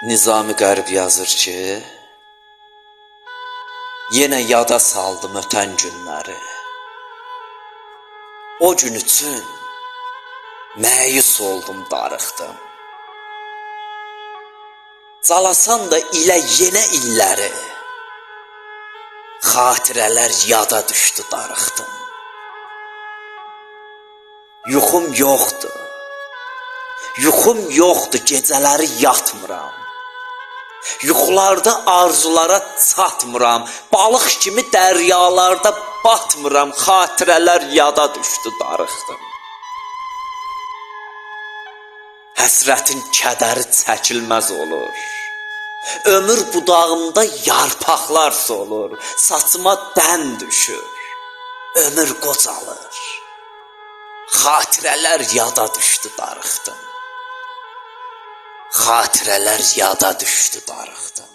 Nizami Qərib yazır ki, yenə yada saldım ötən günləri. O gün üçün məyus oldum, darıxdım. Calasan da ilə yenə illəri, xatirələr yada düşdü, darıxdım. Yuxum yoxdur, yuxum yoxdur, gecələri yatmıram. Yuxularda arzulara çatmıram, balıq kimi dəryalarda batmıram, xatirələr yada düşdü, darıxdım. Həsrətin kədəri çəkilməz olur, ömür budağımda yarpaqlar solur, saçıma dən düşür, ömür qocalır. Xatirələr yada düşdü, darıxdım. Xatirələr yada düşdü, darıxdım.